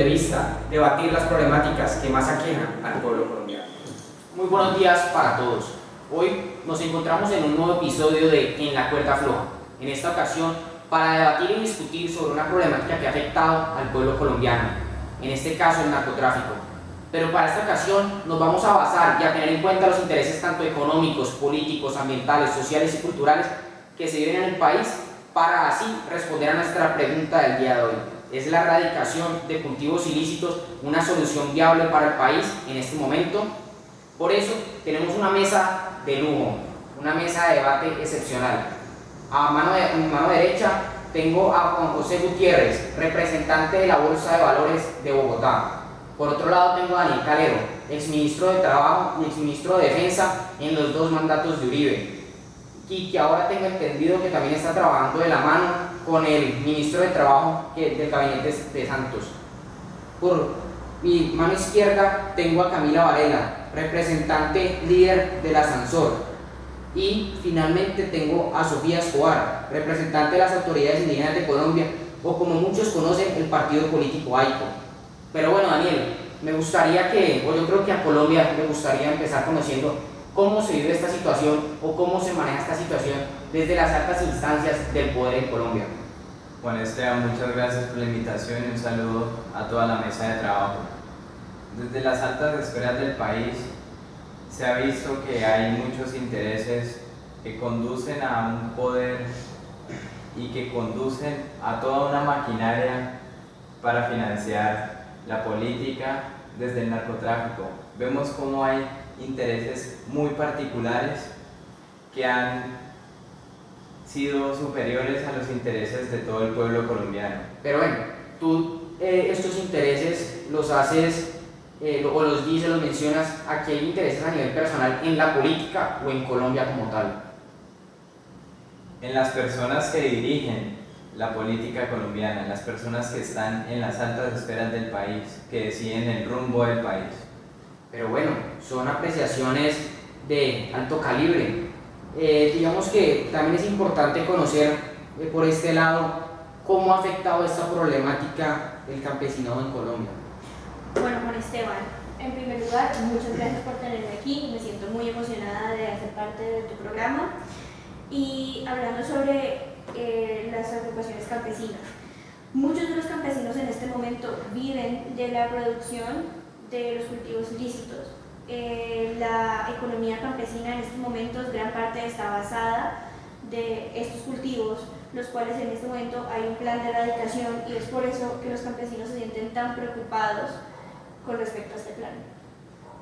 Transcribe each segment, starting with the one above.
de vista, debatir las problemáticas que más aquejan al pueblo colombiano. Muy buenos días para todos. Hoy nos encontramos en un nuevo episodio de En la Cuerda Floja. En esta ocasión, para debatir y discutir sobre una problemática que ha afectado al pueblo colombiano, en este caso el narcotráfico. Pero para esta ocasión nos vamos a basar y a tener en cuenta los intereses tanto económicos, políticos, ambientales, sociales y culturales que se viven en el país para así responder a nuestra pregunta del día de hoy. ¿Es la erradicación de cultivos ilícitos una solución viable para el país en este momento? Por eso tenemos una mesa de lujo, una mesa de debate excepcional. A mano derecha tengo a Juan José Gutiérrez, representante de la Bolsa de Valores de Bogotá. Por otro lado tengo a Daniel Calero, exministro de Trabajo y exministro de Defensa en los dos mandatos de Uribe, y que ahora tengo entendido que también está trabajando de la mano con el ministro de Trabajo del gabinete de Santos. Por mi mano izquierda tengo a Camila Varela, representante líder de la Sansor. Y finalmente tengo a Sofía Escobar, representante de las autoridades indígenas de Colombia, o como muchos conocen, el partido político AICO. Pero bueno, Daniel, yo creo que a Colombia me gustaría empezar conociendo cómo se vive esta situación o cómo se maneja esta situación desde las altas instancias del poder en Colombia. Bueno, Esteban, muchas gracias por la invitación y un saludo a toda la mesa de trabajo. Desde las altas esferas del país se ha visto que hay muchos intereses que conducen a un poder y que conducen a toda una maquinaria para financiar la política desde el narcotráfico. Vemos cómo hay intereses muy particulares que han sido superiores a los intereses de todo el pueblo colombiano. Pero bueno, tú estos intereses los haces o los dices, los mencionas, ¿a qué hay intereses a nivel personal en la política o en Colombia como tal? En las personas que dirigen la política colombiana, en las personas que están en las altas esferas del país, que deciden el rumbo del país. Pero bueno, son apreciaciones de alto calibre. Digamos que también es importante conocer por este lado cómo ha afectado esta problemática el campesinado en Colombia. Bueno, Juan Esteban, en primer lugar, muchas gracias por tenerme aquí. Me siento muy emocionada de hacer parte de tu programa y hablando sobre las agrupaciones campesinas. Muchos de los campesinos en este momento viven de la producción de los cultivos ilícitos. La economía campesina en estos momentos, gran parte está basada de estos cultivos, los cuales en este momento hay un plan de erradicación y es por eso que los campesinos se sienten tan preocupados con respecto a este plan.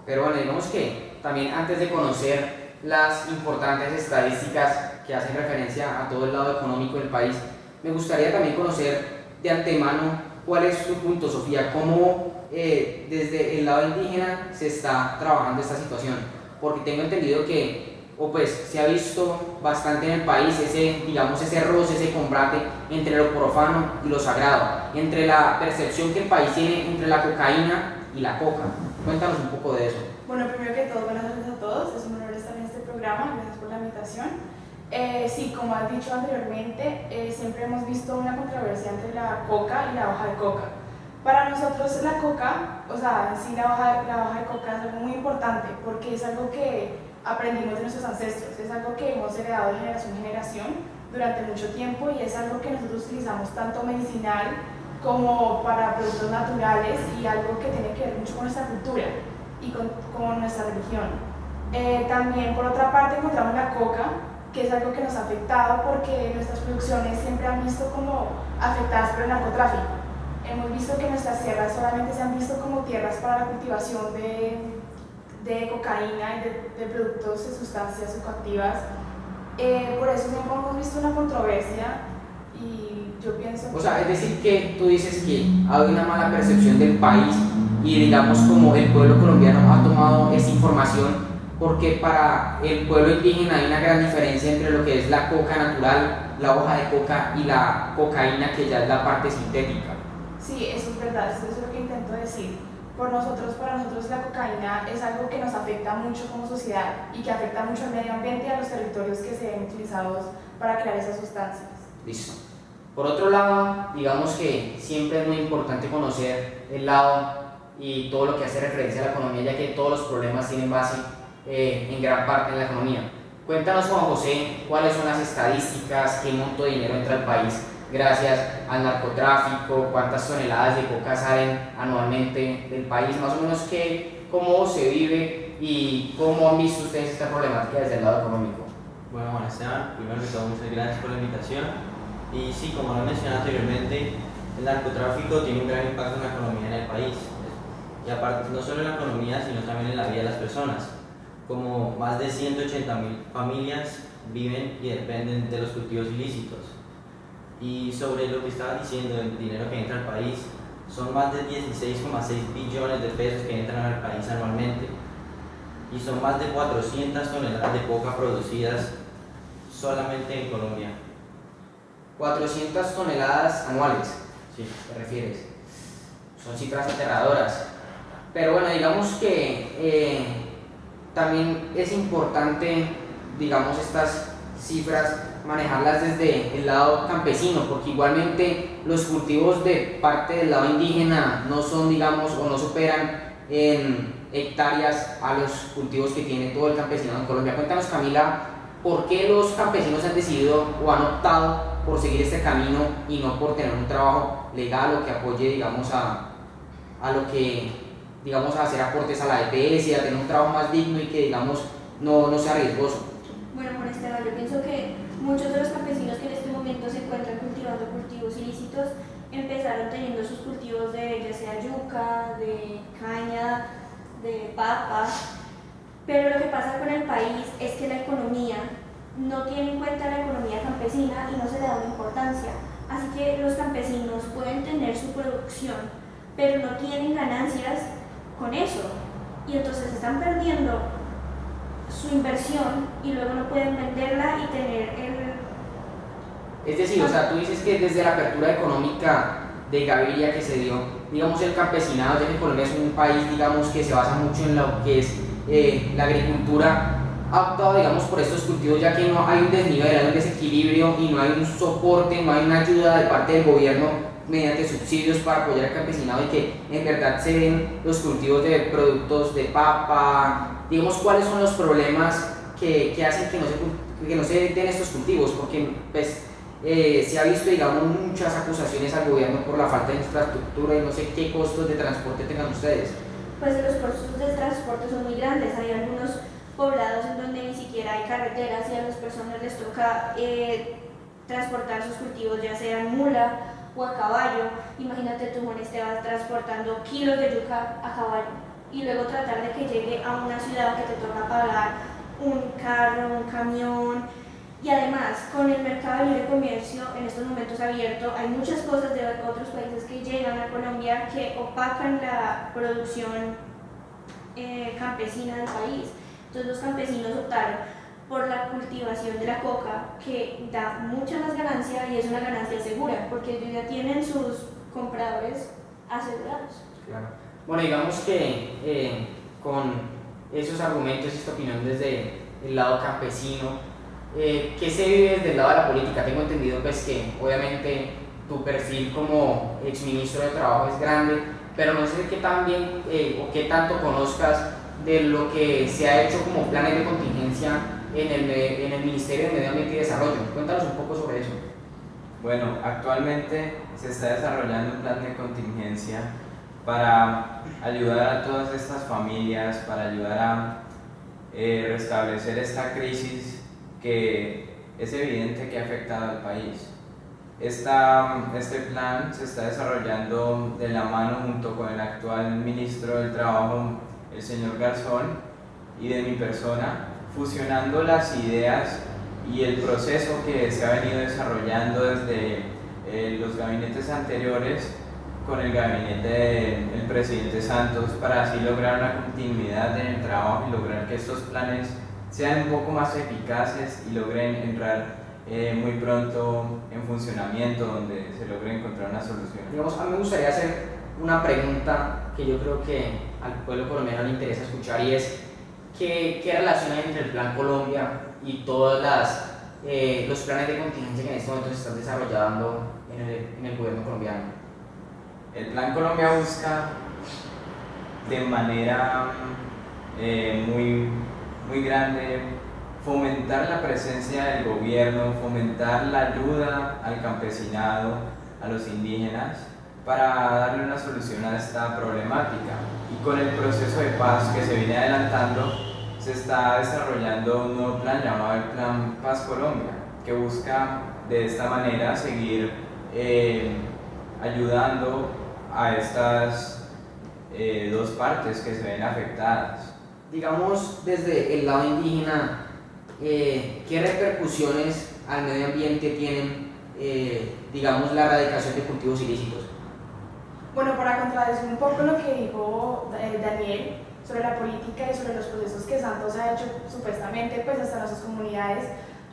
Pero bueno, digamos que también antes de conocer las importantes estadísticas que hacen referencia a todo el lado económico del país, me gustaría también conocer de antemano cuál es tu punto, Sofía, cómo desde el lado indígena se está trabajando esta situación, porque tengo entendido que se ha visto bastante en el país ese roce, ese combate entre lo profano y lo sagrado, entre la percepción que el país tiene entre la cocaína y la coca. Cuéntanos un poco de eso. Bueno, primero que todo, buenas noches a todos. Es un honor estar en este programa. Gracias por la invitación. Sí, como has dicho anteriormente, siempre hemos visto una controversia entre la coca y la hoja de coca. Para nosotros la coca, sí la hoja de coca es algo muy importante porque es algo que aprendimos de nuestros ancestros, es algo que hemos heredado de generación en generación durante mucho tiempo y es algo que nosotros utilizamos tanto medicinal como para productos naturales y algo que tiene que ver mucho con nuestra cultura y con nuestra religión. También por otra parte encontramos la coca, que es algo que nos ha afectado porque nuestras producciones siempre han visto como afectadas por el narcotráfico. Hemos visto que nuestras tierras solamente se han visto como tierras para la cultivación de cocaína y de productos de sustancias psicoactivas. Por eso siempre hemos visto una controversia y yo pienso que... Es decir que tú dices que hay una mala percepción del país y digamos como el pueblo colombiano ha tomado esa información porque para el pueblo indígena hay una gran diferencia entre lo que es la coca natural, la hoja de coca y la cocaína que ya es la parte sintética. Sí, eso es verdad, eso es lo que intento decir. Para nosotros la cocaína es algo que nos afecta mucho como sociedad y que afecta mucho al medio ambiente y a los territorios que se ven utilizados para crear esas sustancias. Listo. Por otro lado, digamos que siempre es muy importante conocer el lado y todo lo que hace referencia a la economía, ya que todos los problemas tienen base en gran parte en la economía. Cuéntanos, Juan José, cuáles son las estadísticas, qué monto de dinero entra al país gracias al narcotráfico, cuántas toneladas de coca salen anualmente del país, más o menos cómo se vive y cómo han visto ustedes esta problemática desde el lado económico. Bueno, Juan Esteban, primero que todo muchas gracias por la invitación. Y sí, como lo mencioné anteriormente, el narcotráfico tiene un gran impacto en la economía en el país. Y aparte, no solo en la economía, sino también en la vida de las personas. Como más de 180.000 familias viven y dependen de los cultivos ilícitos. Y sobre lo que estaba diciendo, el dinero que entra al país, son más de 16,6 billones de pesos que entran al país anualmente. Y son más de 400 toneladas de coca producidas solamente en Colombia. 400 toneladas anuales, Sí. ¿te refieres? Son cifras aterradoras. Pero bueno, digamos que también es importante, digamos, estas cifras manejarlas desde el lado campesino, porque igualmente los cultivos de parte del lado indígena no son, digamos, o no superan en hectáreas a los cultivos que tiene todo el campesinado en Colombia. Cuéntanos, Camila, ¿por qué los campesinos han decidido o han optado por seguir este camino y no por tener un trabajo legal o que apoye, digamos, a lo que, digamos, a hacer aportes a la EPS, a tener un trabajo más digno y que, digamos, no sea riesgoso? Bueno, Juan Esteban, yo pienso que muchos de los campesinos que en este momento se encuentran cultivando cultivos ilícitos empezaron teniendo sus cultivos de ya sea yuca, de caña, de papa, pero lo que pasa con el país es que la economía no tiene en cuenta la economía campesina y no se le da una importancia. Así que los campesinos pueden tener su producción, pero no tienen ganancias con eso. Y entonces están perdiendo su inversión y luego no pueden venderla y tener el... Es decir, o sea, tú dices que desde la apertura económica de Gaviria que se dio, digamos, el campesinado, ya que Colombia es un país, digamos, que se basa mucho en lo que es la agricultura, ha optado, digamos, por estos cultivos, ya que no hay un desnivel, hay un desequilibrio y no hay un soporte, no hay una ayuda de parte del gobierno mediante subsidios para apoyar al campesinado y que en verdad se den los cultivos de productos de papa. Digamos, ¿cuáles son los problemas que hacen que no se den estos cultivos? Porque pues, se ha visto, digamos, muchas acusaciones al gobierno por la falta de infraestructura y no sé qué costos de transporte tengan ustedes. Pues los costos de transporte son muy grandes, hay algunos poblados en donde ni siquiera hay carreteras y a las personas les toca transportar sus cultivos ya sea en mula o a caballo. Imagínate tú, Juan Esteban, transportando kilos de yuca a caballo y luego tratar de que llegue a una ciudad que te toca pagar un carro, un camión. Y además, con el mercado de libre comercio en estos momentos abierto, hay muchas cosas de otros países que llegan a Colombia que opacan la producción campesina del país. Entonces los campesinos optaron por la cultivación de la coca, que da mucha más ganancia y es una ganancia segura, porque ellos ya tienen sus compradores asegurados. Claro. Bueno, digamos que con esos argumentos y esta opinión desde el lado campesino, ¿qué se vive desde el lado de la política? Tengo entendido pues que obviamente tu perfil como exministro de Trabajo es grande, pero no sé qué tan bien o qué tanto conozcas de lo que se ha hecho como planes de contingencia en el Ministerio de Medio Ambiente y Desarrollo. Cuéntanos un poco sobre eso. Bueno, actualmente se está desarrollando un plan de contingencia para ayudar a todas estas familias, para ayudar a restablecer esta crisis que es evidente que ha afectado al país. Este plan se está desarrollando de la mano junto con el actual ministro del Trabajo, el señor Garzón, y de mi persona, fusionando las ideas y el proceso que se ha venido desarrollando desde los gabinetes anteriores con el gabinete del presidente Santos para así lograr una continuidad en el trabajo y lograr que estos planes sean un poco más eficaces y logren entrar muy pronto en funcionamiento, donde se logre encontrar una solución. Digamos, a mí me gustaría hacer una pregunta que yo creo que al pueblo colombiano le interesa escuchar y es ¿qué relación hay entre el Plan Colombia y todas las los planes de contingencia que en este momento se están desarrollando en el gobierno colombiano? El Plan Colombia busca de manera muy grande fomentar la presencia del gobierno, fomentar la ayuda al campesinado, a los indígenas, para darle una solución a esta problemática. Y con el proceso de paz que se viene adelantando, se está desarrollando un nuevo plan llamado el Plan Paz Colombia, que busca de esta manera seguir ayudando a estas dos partes que se ven afectadas. Digamos, desde el lado indígena, ¿qué repercusiones al medio ambiente tienen, digamos, la erradicación de cultivos ilícitos? Bueno, para contradecir un poco lo que dijo Daniel sobre la política y sobre los procesos que Santos ha hecho supuestamente pues hasta nuestras comunidades,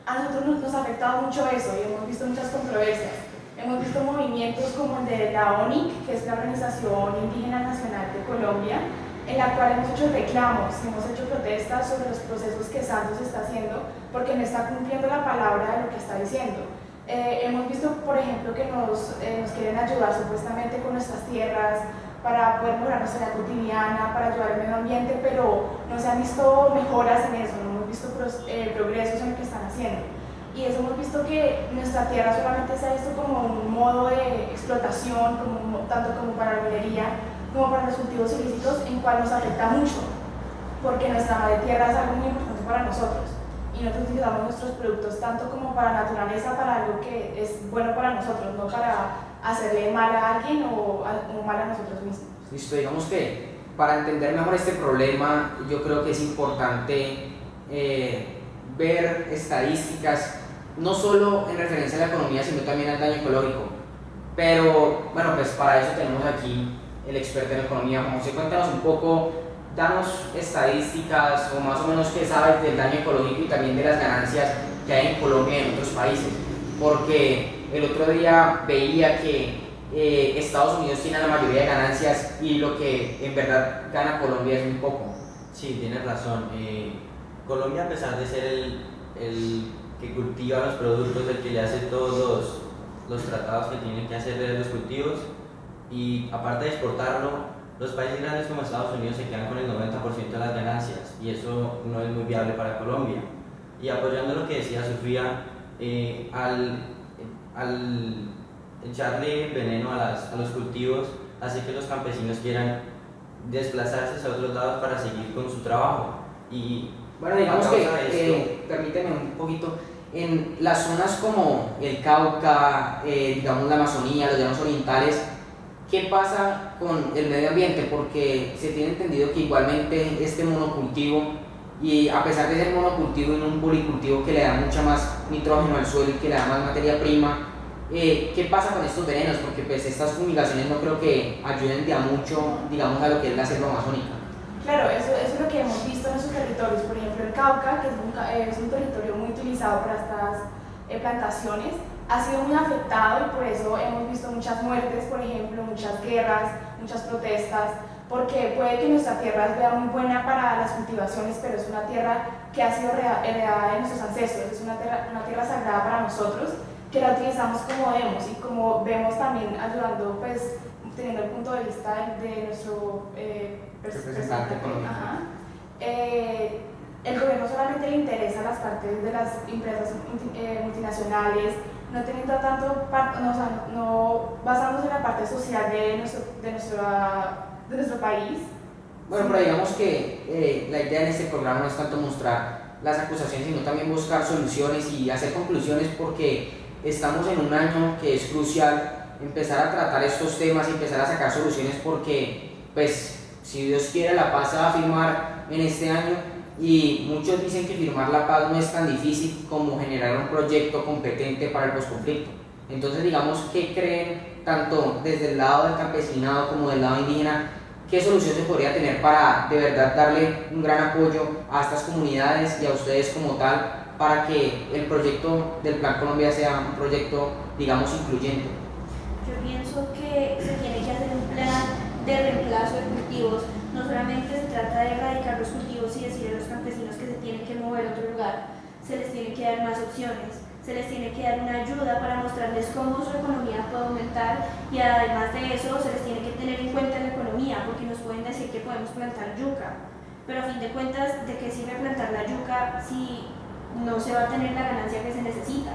a nosotros nos ha afectado mucho eso y hemos visto muchas controversias. Hemos visto movimientos como el de la ONIC, que es la Organización Indígena Nacional de Colombia, en la cual hemos hecho reclamos, hemos hecho protestas sobre los procesos que Santos está haciendo porque no está cumpliendo la palabra de lo que está diciendo. Hemos visto, por ejemplo, que nos quieren ayudar supuestamente con nuestras tierras para poder mejorar nuestra vida cotidiana, para ayudar al medio ambiente, pero no se han visto mejoras en eso, no hemos visto progresos en lo que están haciendo. Y eso hemos visto que nuestra tierra solamente se ha visto como un modo de explotación, tanto como para la minería, como para los cultivos ilícitos, en cual nos afecta mucho, porque nuestra madre tierra es algo muy importante para nosotros. Y nosotros utilizamos nuestros productos tanto como para la naturaleza, para algo que es bueno para nosotros, no para hacerle mal a alguien o mal a nosotros mismos. Listo, digamos que para entender mejor este problema, yo creo que es importante ver estadísticas, no solo en referencia a la economía, sino también al daño ecológico. Pero bueno, pues para eso tenemos aquí el experto en economía. Juan José, cuéntanos un poco, danos estadísticas o más o menos qué sabes del daño ecológico y también de las ganancias que hay en Colombia y en otros países. Porque el otro día veía que Estados Unidos tiene la mayoría de ganancias y lo que en verdad gana Colombia es muy poco. Sí, tienes razón. Colombia, a pesar de ser el que cultiva los productos, el que le hace todos los tratados que tienen que hacer de los cultivos, y aparte de exportarlo, los países grandes como Estados Unidos se quedan con el 90% de las ganancias y eso no es muy viable para Colombia. Y apoyando lo que decía Sofía, al echarle veneno a los cultivos hace que los campesinos quieran desplazarse a otros lados para seguir con su trabajo. Y bueno, digamos que, permíteme un poquito, en las zonas como el Cauca, digamos la Amazonía, los llanos orientales, ¿qué pasa con el medio ambiente? Porque se tiene entendido que igualmente este monocultivo, y a pesar de ser monocultivo y no un policultivo que le da mucha más nitrógeno al suelo y que le da más materia prima, ¿qué pasa con estos venenos? Porque pues estas fumigaciones no creo que ayuden de a mucho, digamos, a lo que es la selva amazónica. Claro, eso es lo que hemos visto en nuestros territorios. Por ejemplo, el Cauca, que es un territorio muy utilizado para estas plantaciones, ha sido muy afectado y por eso hemos visto muchas muertes, por ejemplo, muchas guerras, muchas protestas, porque puede que nuestra tierra sea muy buena para las cultivaciones, pero es una tierra que ha sido heredada de nuestros ancestros, es una tierra sagrada para nosotros, que la utilizamos como debemos y como vemos también ayudando, pues, teniendo el punto de vista de nuestro representante económico. El gobierno solamente le interesa las partes de las empresas multinacionales, no teniendo tanto, no basándose en la parte social de nuestro país. Bueno, pero digamos que la idea en este programa no es tanto mostrar las acusaciones, sino también buscar soluciones y hacer conclusiones, porque estamos en un año que es crucial empezar a tratar estos temas y empezar a sacar soluciones, porque pues si Dios quiere la paz se va a firmar en este año y muchos dicen que firmar la paz no es tan difícil como generar un proyecto competente para el posconflicto. Entonces digamos, ¿qué creen tanto desde el lado del campesinado como del lado indígena? ¿Qué solución se podría tener para de verdad darle un gran apoyo a estas comunidades y a ustedes como tal para que el proyecto del Plan Colombia sea un proyecto, digamos, incluyente? Yo pienso que se tiene que hacer un plan de reemplazo de cultivos. No solamente se trata de erradicar los cultivos y decirle a los campesinos que se tienen que mover a otro lugar, se les tiene que dar más opciones, se les tiene que dar una ayuda para mostrarles cómo su economía puede aumentar, y además de eso se les tiene que tener en cuenta la economía, porque nos pueden decir que podemos plantar yuca, pero a fin de cuentas, ¿de qué sirve plantar la yuca si no se va a tener la ganancia que se necesita?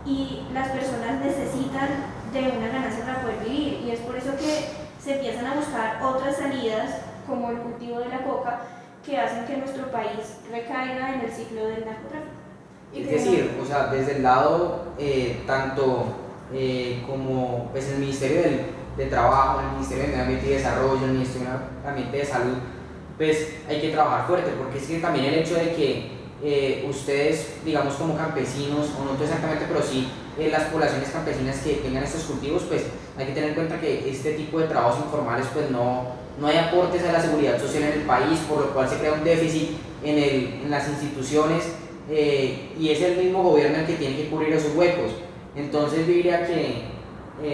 Y las personas necesitan de una ganancia para poder vivir, y es por eso que se empiezan a buscar otras salidas como el cultivo de la coca, que hacen que nuestro país recaiga en el ciclo del narcotráfico. Es decir, o sea, desde el lado tanto como pues, el Ministerio de Trabajo, el Ministerio de Medio Ambiente y Desarrollo, el Ministerio de Ambiente de Salud, pues hay que trabajar fuerte, porque es que también el hecho de que ustedes, digamos como campesinos, o no tú exactamente, pero sí las poblaciones campesinas que tengan estos cultivos, pues hay que tener en cuenta que este tipo de trabajos informales pues no hay aportes a la seguridad social en el país, por lo cual se crea un déficit en las instituciones, y es el mismo gobierno el que tiene que cubrir esos huecos. Entonces yo diría que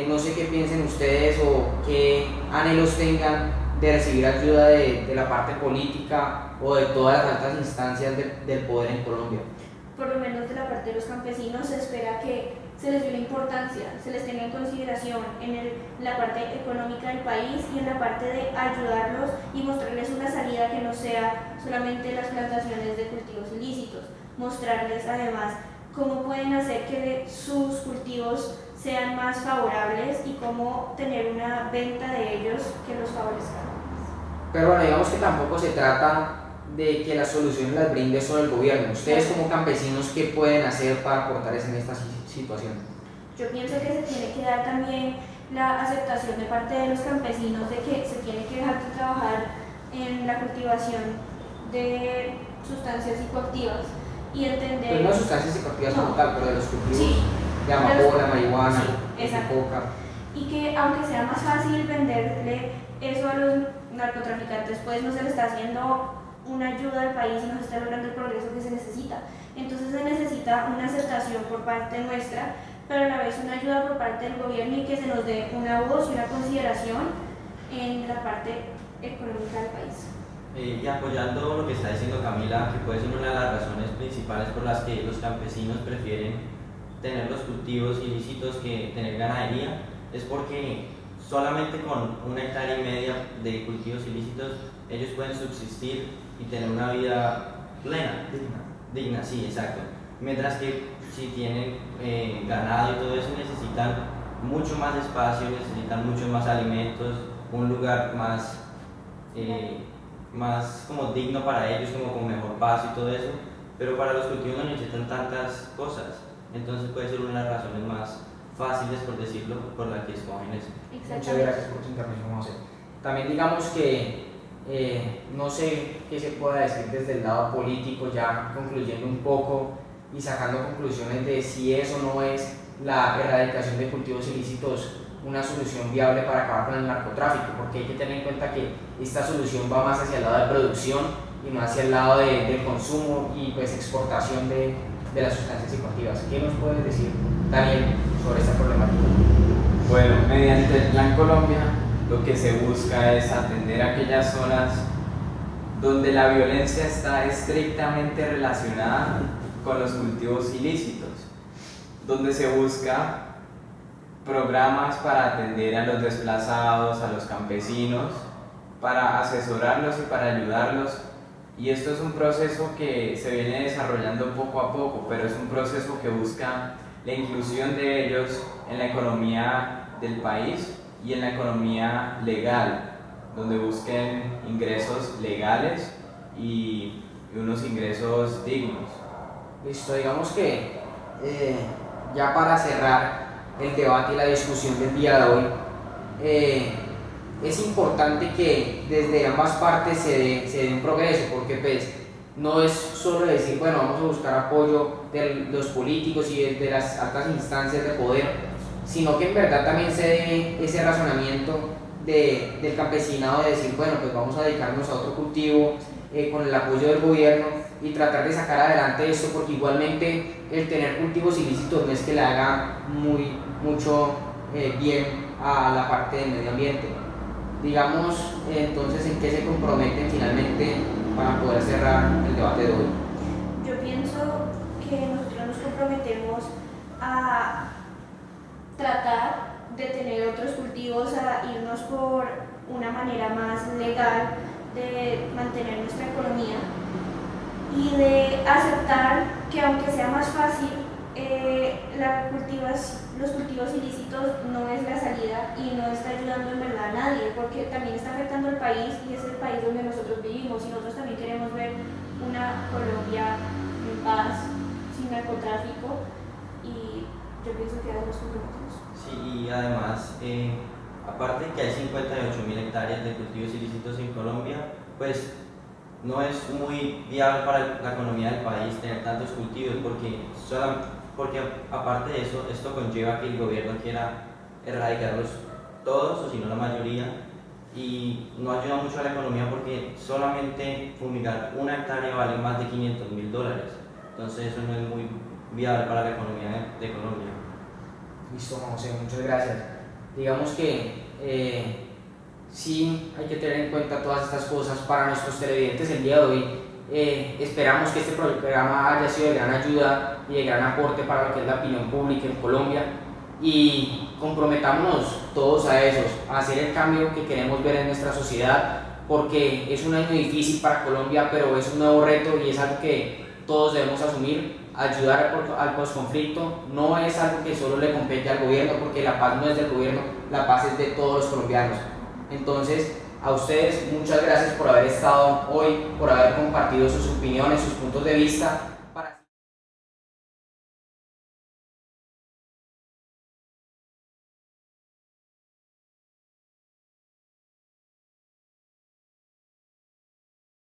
no sé qué piensen ustedes o qué anhelos tengan de recibir ayuda de la parte política o de todas las altas instancias del poder en Colombia. Por lo menos de la parte de los campesinos se espera que se les dé una importancia, se les tenga en consideración en la parte económica del país y en la parte de ayudarlos y mostrarles una salida que no sea solamente las plantaciones de cultivos ilícitos, mostrarles además cómo pueden hacer que sus cultivos sean más favorables y cómo tener una venta de ellos que los favorezca. Pero bueno, digamos que tampoco se trata de que las soluciones las brinde solo el gobierno. Ustedes como campesinos, ¿qué pueden hacer para aportar en esta situación? Yo pienso que se tiene que dar también la aceptación de parte de los campesinos de que se tiene que dejar de trabajar en la cultivación de sustancias psicoactivas y entender... Pues no de sustancias psicoactivas como tal, pero de los cultivos Sí, de amapola, marihuana, sí, de exacto. coca. Y que aunque sea más fácil venderle eso a los narcotraficantes, pues no se le está haciendo una ayuda al país y no se está logrando el progreso que se necesita. Entonces se necesita una aceptación por parte nuestra, pero a la vez una ayuda por parte del gobierno, y que se nos dé una voz y una consideración en la parte económica del país. Y apoyando lo que está diciendo Camila, que puede ser una de las razones principales por las que los campesinos prefieren tener los cultivos ilícitos que tener ganadería, es porque solamente con 1,5 hectáreas de cultivos ilícitos ellos pueden subsistir y tener una vida plena, digna, sí, exacto. Mientras que si tienen ganado y todo eso, necesitan mucho más espacio, necesitan muchos más alimentos, un lugar más como digno para ellos, como con mejor paso y todo eso, pero para los cultivos no necesitan tantas cosas. Entonces puede ser una de las razones más fáciles, por decirlo, por la que escogen eso. Muchas gracias por tu intervención, José. También digamos que no sé qué se pueda decir desde el lado político, ya concluyendo un poco y sacando conclusiones de si eso no es la erradicación de cultivos ilícitos una solución viable para acabar con el narcotráfico, porque hay que tener en cuenta que esta solución va más hacia el lado de producción y más hacia el lado de consumo y pues exportación de las sustancias psicoactivas. ¿Qué nos puedes decir, Daniel, sobre esta problemática? Bueno, mediante el Plan Colombia lo que se busca es atender aquellas zonas donde la violencia está estrictamente relacionada con los cultivos ilícitos, donde se busca programas para atender a los desplazados, a los campesinos, para asesorarlos y para ayudarlos. Y esto es un proceso que se viene desarrollando poco a poco, pero es un proceso que busca la inclusión de ellos en la economía del país y en la economía legal, donde busquen ingresos legales y unos ingresos dignos. Listo, digamos que ya para cerrar el debate y la discusión del día de hoy, es importante que desde ambas partes se dé un progreso, porque pues no es solo decir, bueno, vamos a buscar apoyo de los políticos y de las altas instancias de poder, sino que en verdad también se dé ese razonamiento del campesinado de decir, bueno, pues vamos a dedicarnos a otro cultivo con el apoyo del gobierno y tratar de sacar adelante esto, porque igualmente el tener cultivos ilícitos no es que le haga mucho bien a la parte del medio ambiente. Digamos, entonces, ¿en qué se comprometen finalmente para poder cerrar el debate de hoy? Yo pienso que nosotros nos comprometemos a tratar de tener otros cultivos, a irnos por una manera más legal de mantener nuestra economía y de aceptar que aunque sea más fácil, los cultivos ilícitos no es la salida y no está ayudando en verdad a nadie, porque también está afectando al país y es el país donde nosotros vivimos y nosotros también queremos ver una Colombia en paz, sin narcotráfico, y yo pienso que ahora nos comprometemos. Sí, y además, aparte que hay 58.000 hectáreas de cultivos ilícitos en Colombia, pues no es muy viable para la economía del país tener tantos cultivos porque aparte de eso, esto conlleva que el gobierno quiera erradicarlos todos o si no la mayoría y no ayuda mucho a la economía porque solamente fumigar una hectárea vale más de $500.000, entonces eso no es muy viable para la economía de Colombia. Listo, José, muchas gracias. Digamos que sí hay que tener en cuenta todas estas cosas para nuestros televidentes el día de hoy. Esperamos que este programa haya sido de gran ayuda y de gran aporte para lo que es la opinión pública en Colombia y comprometámonos todos a eso, a hacer el cambio que queremos ver en nuestra sociedad, porque es un año difícil para Colombia, pero es un nuevo reto y es algo que todos debemos asumir. Ayudar al posconflicto no es algo que solo le compete al gobierno, porque la paz no es del gobierno, la paz es de todos los colombianos. Entonces, a ustedes muchas gracias por haber estado hoy, por haber compartido sus opiniones, sus puntos de vista